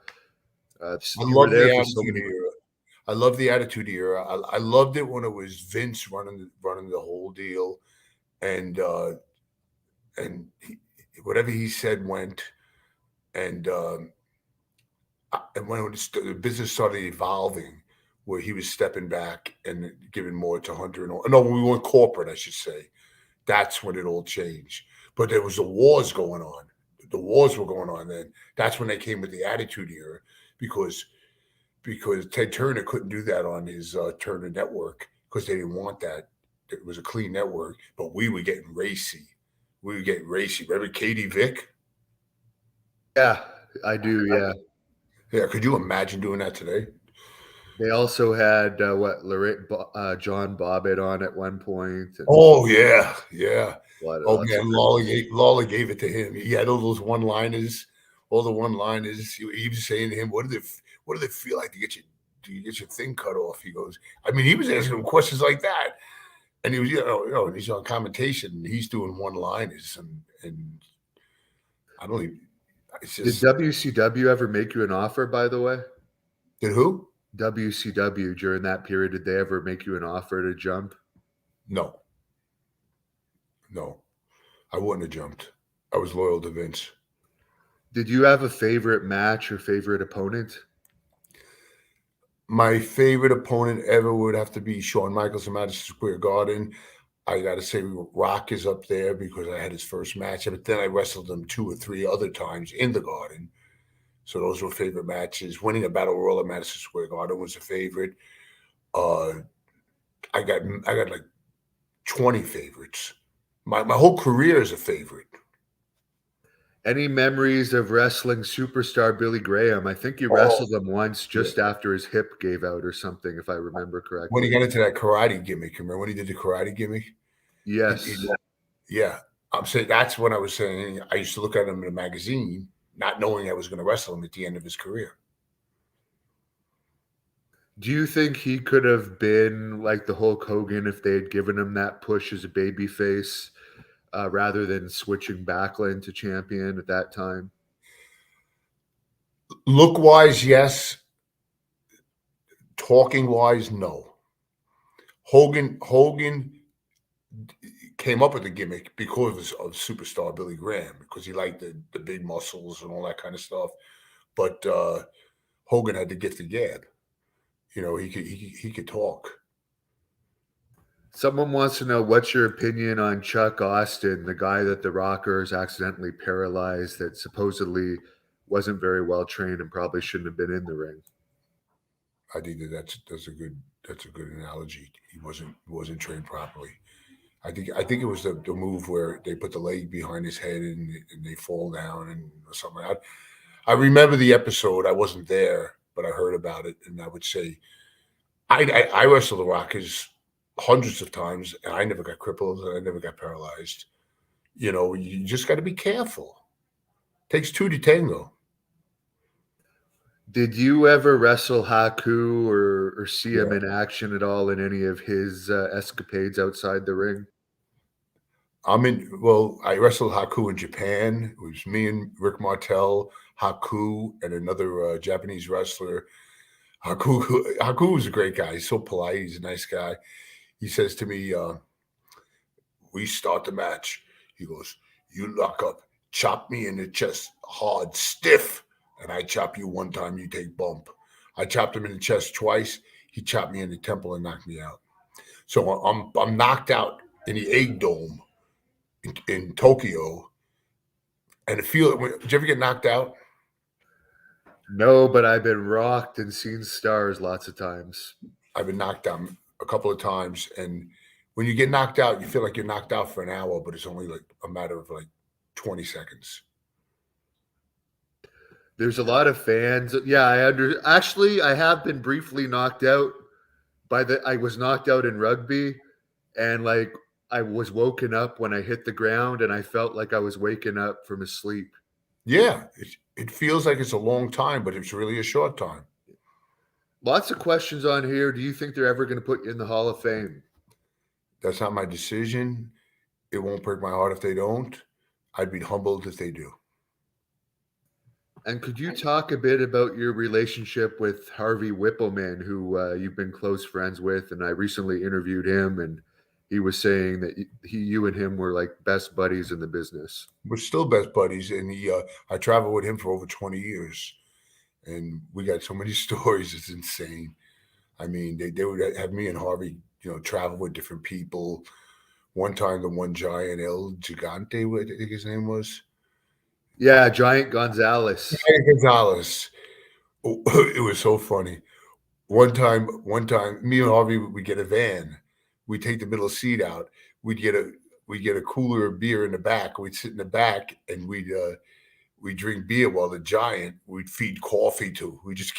I love the Attitude Era. I love the Attitude Era. I loved it when it was Vince running the whole deal, and whatever he said went. And when the business started evolving, where he was stepping back and giving more to Hunter and all. No, when we went corporate, I should say. That's when it all changed. But there was the wars going on. The wars were going on then. That's when they came with the Attitude Era, because Ted Turner couldn't do that on his Turner network because they didn't want that. It was a clean network, but we were getting racy. We were getting racy. Remember Katie Vick? Yeah, I do. Yeah. Yeah, could you imagine doing that today? They also had John Bobbitt on at one point. And Oh yeah, yeah. Oh lots man, of Lawler gave it to him. He had all those one-liners, all the one-liners. He was saying to him, "What did it feel like to get your thing cut off?" He goes, I mean, he was asking him questions like that, and he was, and he's on commentation, and he's doing one-liners, and I don't even. It's Did just WCW ever make you an offer, by the way? did who? WCW during that period, did they ever make you an offer to jump? No, I wouldn't have jumped. I was loyal to Vince. Did you have a favorite match or favorite opponent? My favorite opponent ever would have to be Shawn Michaels in Madison Square Garden. I got to say, Rock is up there because I had his first match, but then I wrestled him 2 or 3 other times in the Garden. So those were favorite matches. Winning a Battle Royal at Madison Square Garden was a favorite. I got like 20 favorites. My whole career is a favorite. Any memories of wrestling superstar Billy Graham? I think you wrestled him once just after his hip gave out or something, if I remember correctly. When he got into that karate gimmick, remember when he did the karate gimmick? Yes. Yeah. I'm saying that's when I was saying I used to look at him in a magazine, not knowing I was going to wrestle him at the end of his career. Do you think he could have been like the Hulk Hogan if they had given him that push as a babyface rather than switching Backlund to champion at that time? Look-wise, yes. Talking-wise, no. Hogan came up with the gimmick because of superstar Billy Graham, because he liked the big muscles and all that kind of stuff. But Hogan had the gift of gab. He could talk. Someone wants to know, what's your opinion on Chuck Austin, the guy that the Rockers accidentally paralyzed, that supposedly wasn't very well trained and probably shouldn't have been in the ring? I think that's a good analogy. He wasn't trained properly. I think it was the move where they put the leg behind his head and they fall down and something. I remember the episode. I wasn't there, but I heard about it, and I would say I wrestled the Rockers hundreds of times, and I never got crippled and I never got paralyzed. You just got to be careful. Takes 2 to tango. Did you ever wrestle Haku or see him in action at all in any of his escapades outside the ring? I wrestled Haku in Japan. It was me and Rick Martel, Haku, and another Japanese wrestler. Haku was a great guy. He's so polite. He's a nice guy. He says to me, we start the match. He goes, you lock up, chop me in the chest hard, stiff. And I chop you one time, you take bump. I chopped him in the chest twice. He chopped me in the temple and knocked me out. So I'm knocked out in the egg dome in Tokyo. And did you ever get knocked out? No, but I've been rocked and seen stars lots of times. I've been knocked out a couple of times. And when you get knocked out, you feel like you're knocked out for an hour, but it's only like a matter of like 20 seconds. There's a lot of fans. Yeah, I have been briefly knocked out I was knocked out in rugby, and like I was woken up when I hit the ground, and I felt like I was waking up from a sleep. Yeah, it feels like it's a long time, but it's really a short time. Lots of questions on here. Do you think they're ever going to put you in the Hall of Fame? That's not my decision. It won't break my heart if they don't. I'd be humbled if they do. And could you talk a bit about your relationship with Harvey Whippleman, who you've been close friends with? And I recently interviewed him, and he was saying that you and him were like best buddies in the business. We're still best buddies, and I traveled with him for over 20 years, and we got so many stories. It's insane. I mean, they would have me and Harvey, travel with different people. One time, the one giant El Gigante, what I think his name was. Yeah, Giant Gonzalez. Giant Gonzalez. It was so funny. One time, me and Harvey, we get a van. We take the middle seat out. We'd get a cooler of beer in the back. We'd sit in the back and we'd drink beer while the giant we'd feed coffee to. We just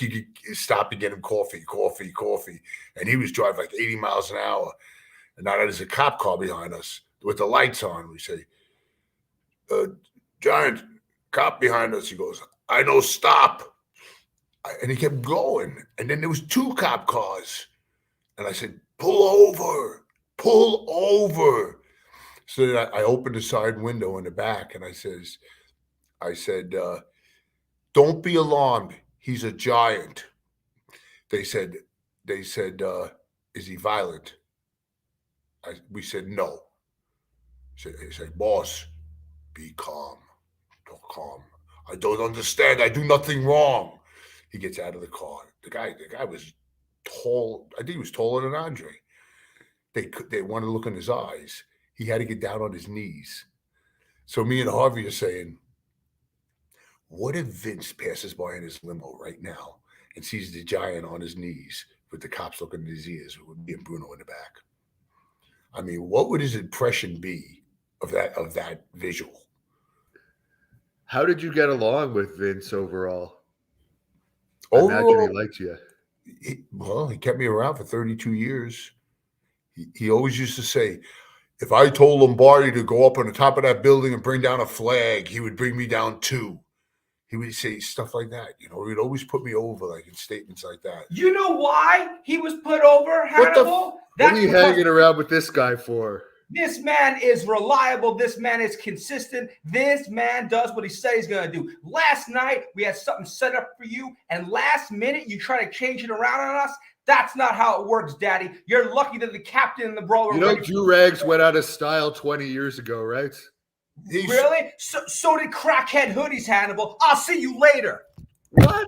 stop and get him coffee. And he was driving like 80 miles an hour. And now there's a cop car behind us with the lights on. We say, Giant, cop behind us. He goes, I know, stop. And he kept going. And then there was 2 cop cars. And I said, pull over. So then I opened the side window in the back and I said, don't be alarmed. He's a giant. They said, is he violent? We said, no. He said, boss, be calm. Calm. I don't understand. I do nothing wrong. He gets out of the car. The guy was tall. I think he was taller than Andre. They wanted to look in his eyes. He had to get down on his knees. So me and Harvey are saying, what if Vince passes by in his limo right now and sees the giant on his knees with the cops looking in his ears with me and Bruno in the back? I mean, what would his impression be of that visual? How did you get along with Vince overall? Overall, I imagine he liked you. He kept me around for 32 years. He always used to say, if I told Lombardi to go up on the top of that building and bring down a flag, he would bring me down 2. He would say stuff like that. He would always put me over, like in statements like that. You know why he was put over, Hannibal? What are you hanging around with this guy for? This man is reliable. This man is consistent. This man does what he said he's going to do. Last night, we had something set up for you, and last minute, you try to change it around on us. That's not how it works, Daddy. You're lucky that the captain and the Brawler... do-rags went out of style 20 years ago, right? Really? So did crackhead hoodies, Hannibal. I'll see you later. What?